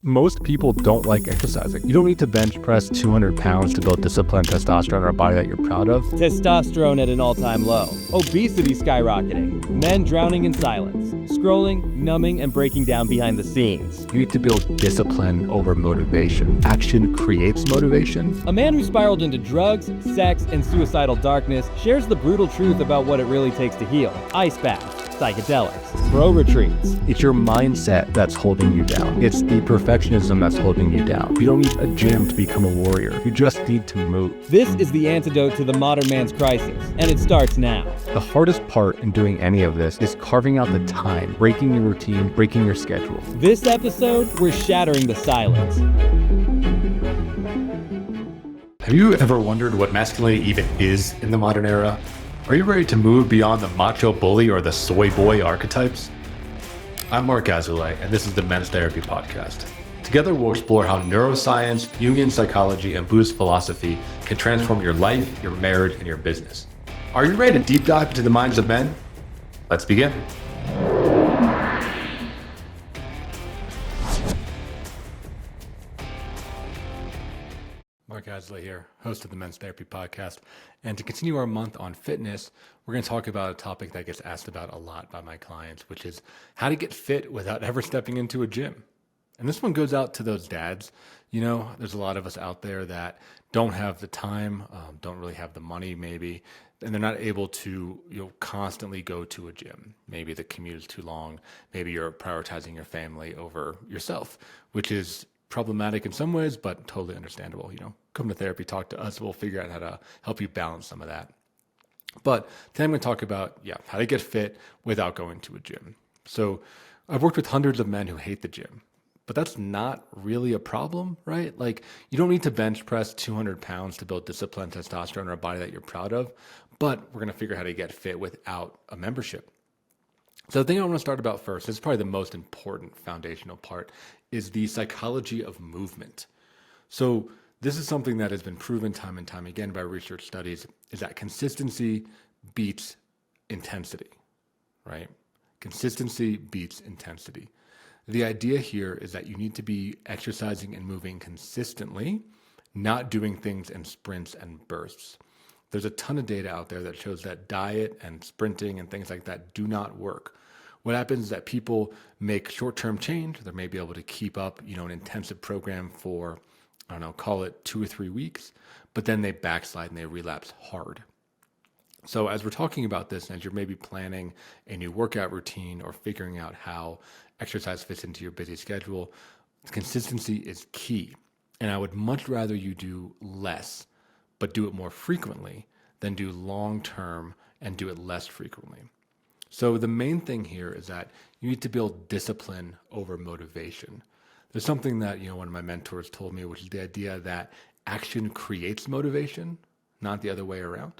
Most people don't like exercising. You don't need to bench press 200 pounds to build discipline, testosterone, or a body that you're proud of. Testosterone at an all-time low. Obesity skyrocketing. Men drowning in silence. Scrolling, numbing, and breaking down behind the scenes. You need to build discipline over motivation. Action creates motivation. A man who spiraled into drugs, sex, and suicidal darkness shares the brutal truth about what it really takes to heal. Ice baths, psychedelics, bro retreats. It's your mindset that's holding you down. It's the perfectionism that's holding you down. You don't need a gym to become a warrior. You just need to move. This is the antidote to the modern man's crisis, and it starts now. The hardest part in doing any of this is carving out the time, breaking your routine, breaking your schedule. This episode, we're shattering the silence. Have you ever wondered what masculinity even is in the modern era? Are you ready to move beyond the macho bully or the soy boy archetypes? I'm Marc Azoulay, and this is the Men's Therapy Podcast. Together, we'll explore how neuroscience, Jungian psychology, and Buddhist philosophy can transform your life, your marriage, and your business. Are you ready to deep dive into the minds of men? Let's begin. Marc Azoulay here, host of the Men's Therapy Podcast. And to continue our month on fitness, we're going to talk about a topic that gets asked about a lot by my clients, which is how to get fit without ever stepping into a gym. And this one goes out to those dads. You know, there's a lot of us out there that don't have the time, don't really have the money maybe, and they're not able to, constantly go to a gym. Maybe the commute is too long. Maybe you're prioritizing your family over yourself, which is problematic in some ways, but totally understandable. Come to therapy, talk to us. We'll figure out how to help you balance some of that. But today I'm going to talk about, how to get fit without going to a gym. So I've worked with hundreds of men who hate the gym, but that's not really a problem, right? Like, you don't need to bench press 200 pounds to build discipline, testosterone, or a body that you're proud of, but we're going to figure out how to get fit without a membership. So the thing I want to start about first, this is probably the most important foundational part, is the psychology of movement. So this is something that has been proven time and time again by research studies, is that consistency beats intensity, right? Consistency beats intensity. The idea here is that you need to be exercising and moving consistently, not doing things in sprints and bursts. There's a ton of data out there that shows that diet and sprinting and things like that do not work. What happens is that people make short-term change. They may be able to keep up, an intensive program for, call it 2 or 3 weeks, but then they backslide and they relapse hard. So as we're talking about this, and as you're maybe planning a new workout routine or figuring out how exercise fits into your busy schedule, consistency is key. And I would much rather you do less, but do it more frequently than do long-term and do it less frequently. So the main thing here is that you need to build discipline over motivation. There's something that, one of my mentors told me, which is the idea that action creates motivation, not the other way around.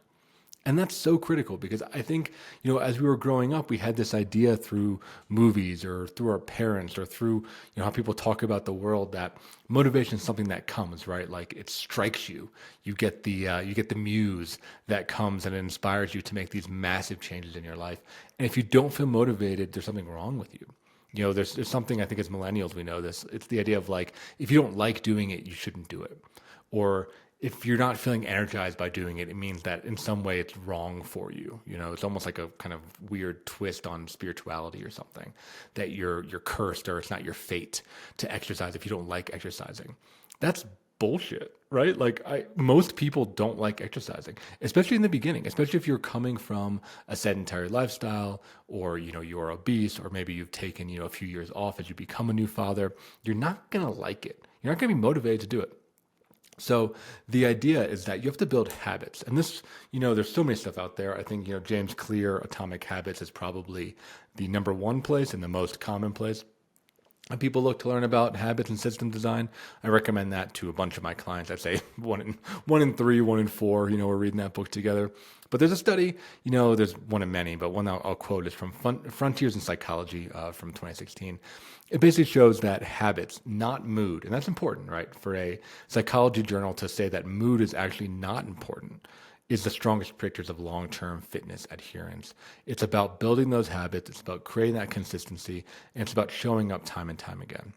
And that's so critical because I think, as we were growing up, we had this idea through movies or through our parents or through, how people talk about the world that motivation is something that comes, right? Like it strikes you. You get the muse that comes and it inspires you to make these massive changes in your life. And if you don't feel motivated, there's something wrong with you. There's something, I think as millennials, we know this. It's the idea of like, if you don't like doing it, you shouldn't do it. Or if you're not feeling energized by doing it, it means that in some way it's wrong for you. It's almost like a kind of weird twist on spirituality or something, that you're cursed or it's not your fate to exercise if you don't like exercising. That's bullshit, right? Like most people don't like exercising, especially in the beginning, especially if you're coming from a sedentary lifestyle or, you're obese or maybe you've taken, a few years off as you become a new father. You're not going to like it. You're not going to be motivated to do it. So the idea is that you have to build habits. And this, there's so many stuff out there. I think, James Clear, Atomic Habits is probably the number one place and the most common place. And people look to learn about habits and system design. I recommend that to a bunch of my clients. I'd say one in 3, 1 in 4, we're reading that book together. But there's a study, there's one in many, but one I'll quote is from Frontiers in Psychology from 2016. It basically shows that habits, not mood, and that's important, right? For a psychology journal to say that mood is actually not important is the strongest predictors of long-term fitness adherence. It's about building those habits. It's about creating that consistency. And it's about showing up time and time again.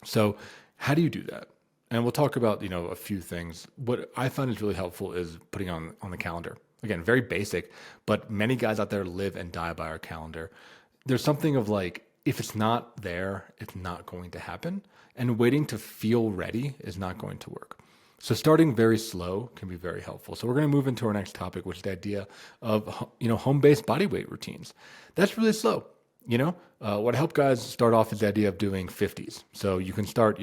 So how do you do that? And we'll talk about, a few things. What I find is really helpful is putting on the calendar. Again, very basic, but many guys out there live and die by our calendar. There's something of like, if it's not there, it's not going to happen. And waiting to feel ready is not going to work. So starting very slow can be very helpful. So we're going to move into our next topic, which is the idea of, home-based body weight routines. That's really slow. What I help guys start off is the idea of doing 50s. So you can start,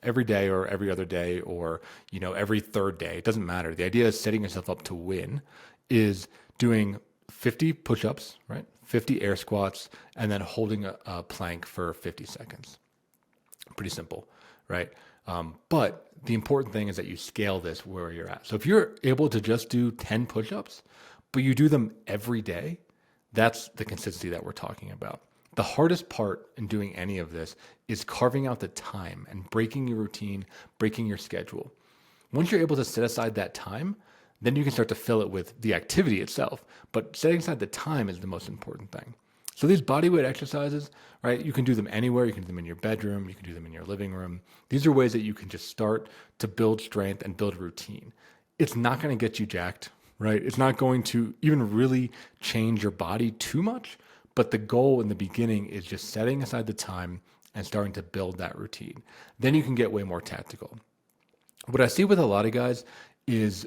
every day or every other day or, every third day. It doesn't matter. The idea is setting yourself up to win is doing 50 push-ups, right? 50 air squats, and then holding a plank for 50 seconds. Pretty simple, right? But the important thing is that you scale this where you're at. So if you're able to just do 10 push-ups, but you do them every day, that's the consistency that we're talking about. The hardest part in doing any of this is carving out the time and breaking your routine, breaking your schedule. Once you're able to set aside that time, then you can start to fill it with the activity itself. But setting aside the time is the most important thing. So these bodyweight exercises, right, you can do them anywhere. You can do them in your bedroom. You can do them in your living room. These are ways that you can just start to build strength and build routine. It's not going to get you jacked, right? It's not going to even really change your body too much. But the goal in the beginning is just setting aside the time and starting to build that routine. Then you can get way more tactical. What I see with a lot of guys is,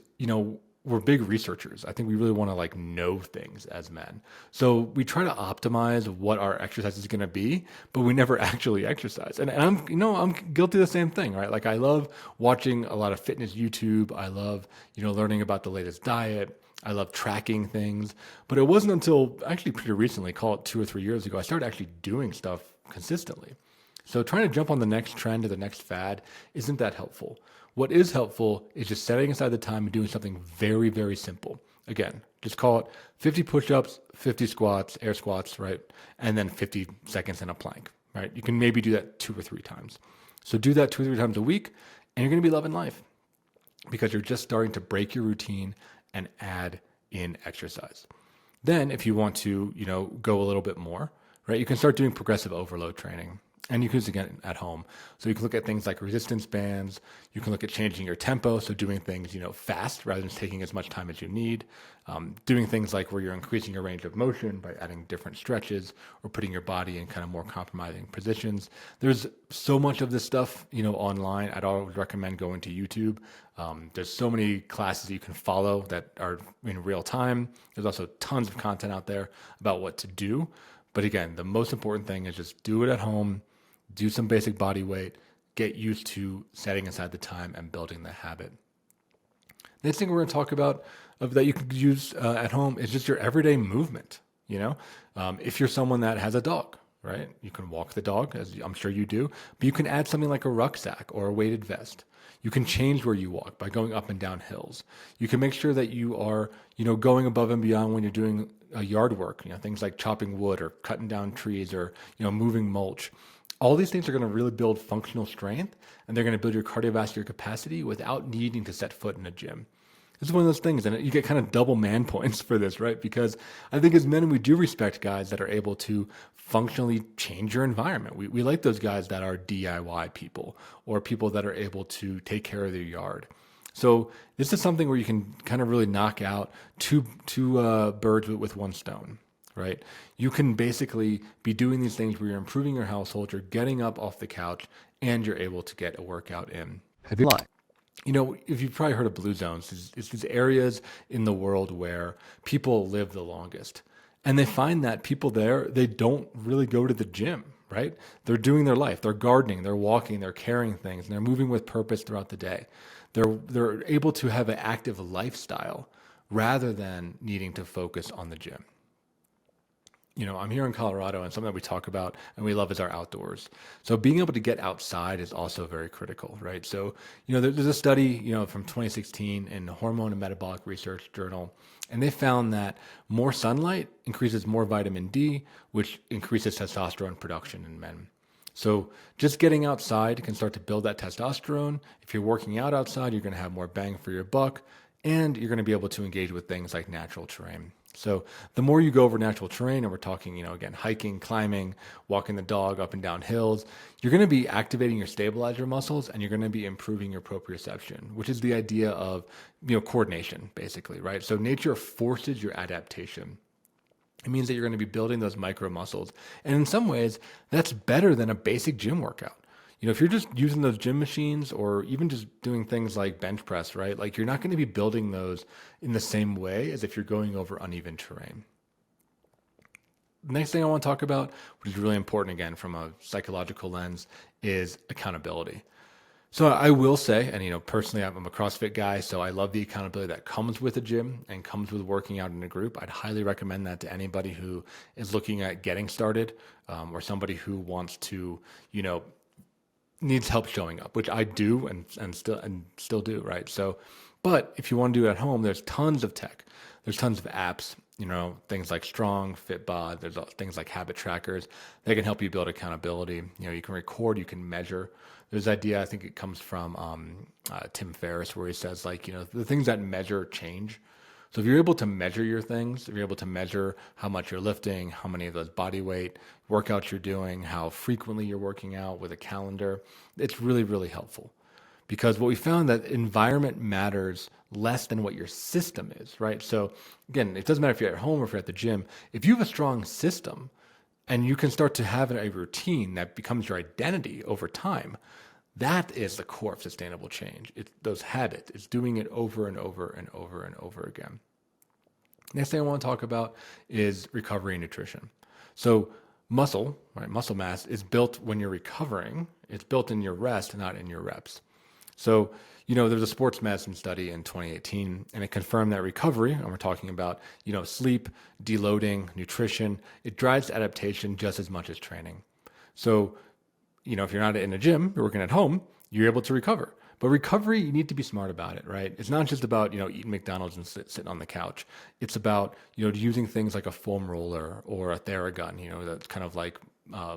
we're big researchers. I think we really want to know things as men. So we try to optimize what our exercise is going to be, but we never actually exercise. And I'm guilty of the same thing, right? Like I love watching a lot of fitness YouTube. I love, learning about the latest diet. I love tracking things, but it wasn't until actually pretty recently, call it 2 or 3 years ago, I started actually doing stuff consistently. So trying to jump on the next trend or the next fad isn't that helpful. What is helpful is just setting aside the time and doing something very, very simple. Again, just call it 50 push-ups, 50 squats, air squats, right? And then 50 seconds in a plank, right? You can maybe do that 2 or 3 times. So do that 2 or 3 times a week, and you're going to be loving life because you're just starting to break your routine and add in exercise. Then if you want to, go a little bit more, right? You can start doing progressive overload training. And you can use it again at home. So you can look at things like resistance bands. You can look at changing your tempo. So doing things, fast rather than taking as much time as you need. Doing things like where you're increasing your range of motion by adding different stretches or putting your body in kind of more compromising positions. There's so much of this stuff, online. I'd always recommend going to YouTube. There's so many classes you can follow that are in real time. There's also tons of content out there about what to do. But again, the most important thing is just do it at home. Do some basic body weight, get used to setting aside the time and building the habit. Next thing we're going to talk about that you can use at home is just your everyday movement. If you're someone that has a dog, right? You can walk the dog, as I'm sure you do, but you can add something like a rucksack or a weighted vest. You can change where you walk by going up and down hills. You can make sure that you are, going above and beyond when you're doing yard work, things like chopping wood or cutting down trees or, moving mulch. All these things are going to really build functional strength, and they're going to build your cardiovascular capacity without needing to set foot in a gym. This is one of those things, and you get kind of double man points for this, right? Because I think as men, we do respect guys that are able to functionally change your environment. We like those guys that are DIY people or people that are able to take care of their yard. So this is something where you can kind of really knock out two birds with one stone. Right? You can basically be doing these things where you're improving your household, you're getting up off the couch, and you're able to get a workout in. Have you lied? If you've probably heard of blue zones, it's these areas in the world where people live the longest. And they find that people there, they don't really go to the gym, right? They're doing their life. They're gardening, they're walking, they're carrying things, and they're moving with purpose throughout the day. They're able to have an active lifestyle rather than needing to focus on the gym. I'm here in Colorado, and something that we talk about and we love is our outdoors. So being able to get outside is also very critical, right? So, there's a study, from 2016 in the Hormone and Metabolic Research Journal, and they found that more sunlight increases more vitamin D, which increases testosterone production in men. So just getting outside can start to build that testosterone. If you're working out outside, you're going to have more bang for your buck, and you're going to be able to engage with things like natural terrain. So the more you go over natural terrain, and we're talking, again, hiking, climbing, walking the dog up and down hills, you're going to be activating your stabilizer muscles and you're going to be improving your proprioception, which is the idea of, coordination, basically, right? So nature forces your adaptation. It means that you're going to be building those micro muscles. And in some ways, that's better than a basic gym workout. If you're just using those gym machines or even just doing things like bench press, right? Like you're not going to be building those in the same way as if you're going over uneven terrain. The next thing I want to talk about, which is really important again from a psychological lens, is accountability. So I will say, and personally, I'm a CrossFit guy, so I love the accountability that comes with a gym and comes with working out in a group. I'd highly recommend that to anybody who is looking at getting started, or somebody who wants to, needs help showing up, which I do and still do, right? So, but if you want to do it at home, there's tons of tech. There's tons of apps, things like Strong, Fitbod. There's things like habit trackers. They can help you build accountability. You can record, you can measure. There's an idea, I think it comes from Tim Ferriss, where he says the things that measure change. So if you're able to measure your things, if you're able to measure how much you're lifting, how many of those body weight workouts you're doing, how frequently you're working out with a calendar, it's really, really helpful. Because what we found that environment matters less than what your system is, right? So again, it doesn't matter if you're at home or if you're at the gym. If you have a strong system and you can start to have a routine that becomes your identity over time, that is the core of sustainable change. It's those habits. It's doing it over and over and over and over again. Next thing I want to talk about is recovery and nutrition. So muscle, right? Muscle mass is built when you're recovering. It's built in your rest, not in your reps. So, there's a sports medicine study in 2018, and it confirmed that recovery, and we're talking about, sleep, deloading, nutrition, it drives adaptation just as much as training. So, if you're not in a gym, you're working at home, you're able to recover. But recovery, you need to be smart about it, right? It's not just about, eating McDonald's and sitting on the couch. It's about, using things like a foam roller or a Theragun, that's kind of like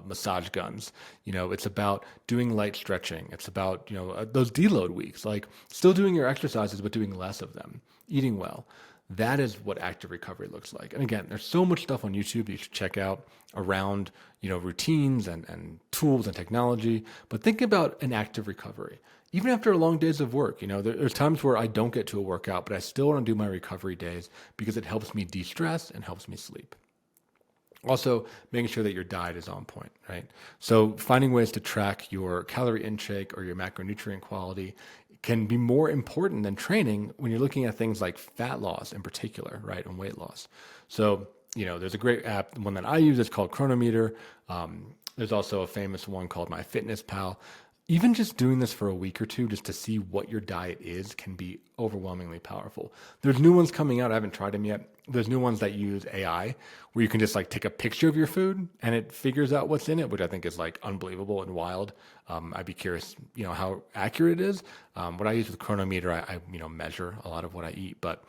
massage guns. It's about doing light stretching. It's about, those deload weeks, like still doing your exercises, but doing less of them, eating well. That is what active recovery looks like. And again, there's so much stuff on YouTube you should check out around, routines and tools and technology. But think about an active recovery. Even after long days of work, there's times where I don't get to a workout, but I still want to do my recovery days because it helps me de-stress and helps me sleep. Also, making sure that your diet is on point, right? So finding ways to track your calorie intake or your macronutrient quality can be more important than training when you're looking at things like fat loss in particular, right, and weight loss. So, there's a great app, one that I use, it's called Chronometer. There's also a famous one called MyFitnessPal. Even just doing this for a week or two just to see what your diet is can be overwhelmingly powerful. There's new ones coming out. I haven't tried them yet. There's new ones that use AI where you can just take a picture of your food and it figures out what's in it, which I think is unbelievable and wild. I'd be curious, how accurate it is. What I use with Chronometer, I measure a lot of what I eat, but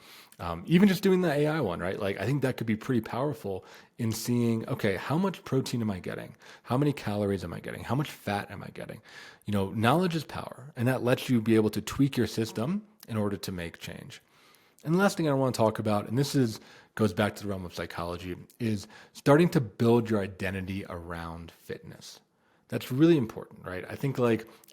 even just doing the AI one, right? I think that could be pretty powerful in seeing, okay, how much protein am I getting? How many calories am I getting? How much fat am I getting? Knowledge is power, and that lets you be able to tweak your system in order to make change. And the last thing I want to talk about, and this goes back to the realm of psychology, is starting to build your identity around fitness. That's really important, right? I think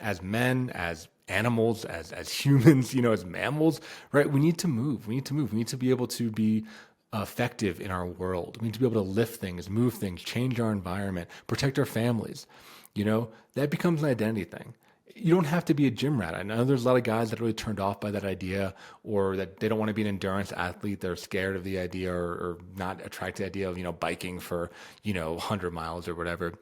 as men, as animals, as humans, as mammals, right? We need to move. We need to be able to be effective in our world. We need to be able to lift things, move things, change our environment, protect our families. That becomes an identity thing. You don't have to be a gym rat. I know there's a lot of guys that are really turned off by that idea, or that they don't want to be an endurance athlete. They're scared of the idea or not attracted to the idea of, biking for, 100 miles or whatever.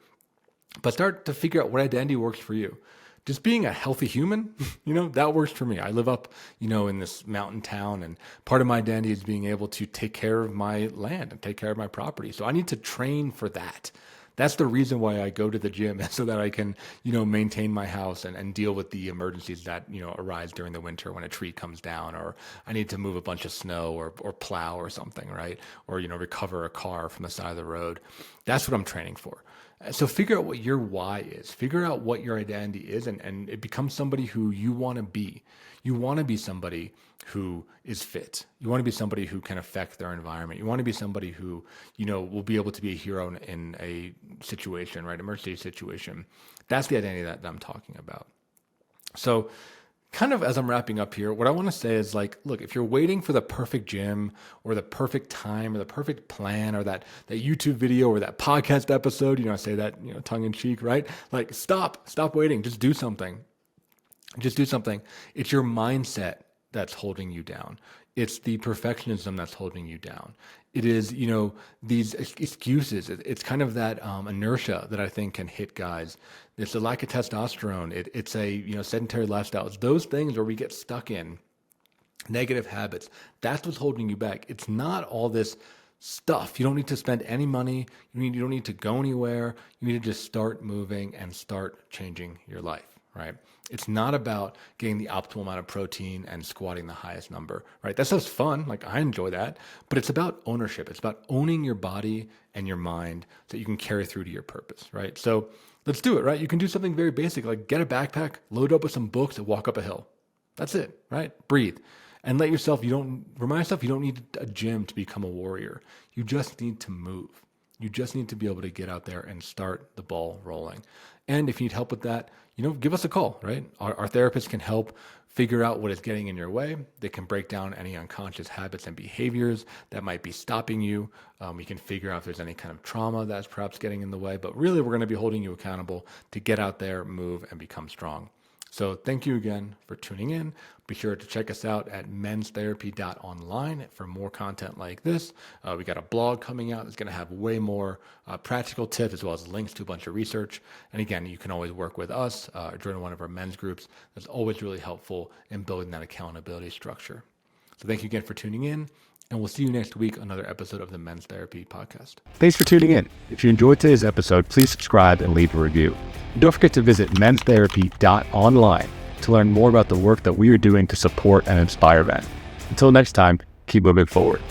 But start to figure out what identity works for you. Just being a healthy human, that works for me. I live up, in this mountain town, and part of my identity is being able to take care of my land and take care of my property. So I need to train for that. That's the reason why I go to the gym, so that I can, maintain my house and deal with the emergencies that, arise during the winter when a tree comes down, or I need to move a bunch of snow or plow or something, right? Or, recover a car from the side of the road. That's what I'm training for. So figure out what your why is. Figure out what your identity is, and it becomes somebody who you want to be. You want to be somebody who is fit. You want to be somebody who can affect their environment. You want to be somebody who, will be able to be a hero in a situation, right? Emergency situation. That's the identity that I'm talking about. So kind of as I'm wrapping up here, what I want to say is like, look, if you're waiting for the perfect gym or the perfect time or the perfect plan or that YouTube video or that podcast episode, I say that, tongue in cheek, right? Like stop waiting. Just do something. It's your mindset that's holding you down. It's the perfectionism that's holding you down. It is, these excuses. It's kind of that inertia that I think can hit guys. It's a lack of testosterone. It's a, sedentary lifestyle. It's those things where we get stuck in negative habits. That's what's holding you back. It's not all this stuff. You don't need to spend any money. You don't need to go anywhere. You need to just start moving and start changing your life. Right? It's not about getting the optimal amount of protein and squatting the highest number, right? That stuff's fun. Like I enjoy that, but it's about ownership. It's about owning your body and your mind so that you can carry through to your purpose, right? So let's do it, right? You can do something very basic, like get a backpack, load up with some books and walk up a hill. That's it, right? Breathe and remind yourself you don't need a gym to become a warrior. You just need to move. You just need to be able to get out there and start the ball rolling. And if you need help with that, give us a call, right? Our therapists can help figure out what is getting in your way. They can break down any unconscious habits and behaviors that might be stopping you. We can figure out if there's any kind of trauma that's perhaps getting in the way. But really, we're going to be holding you accountable to get out there, move, and become strong. So thank you again for tuning in. Be sure to check us out at menstherapy.online for more content like this. We got a blog coming out that's going to have way more practical tips as well as links to a bunch of research. And again, you can always work with us or join one of our men's groups. That's always really helpful in building that accountability structure. So thank you again for tuning in, and we'll see you next week on another episode of the Men's Therapy Podcast. Thanks for tuning in. If you enjoyed today's episode, please subscribe and leave a review. And don't forget to visit menstherapy.online to learn more about the work that we are doing to support and inspire men. Until next time, keep moving forward.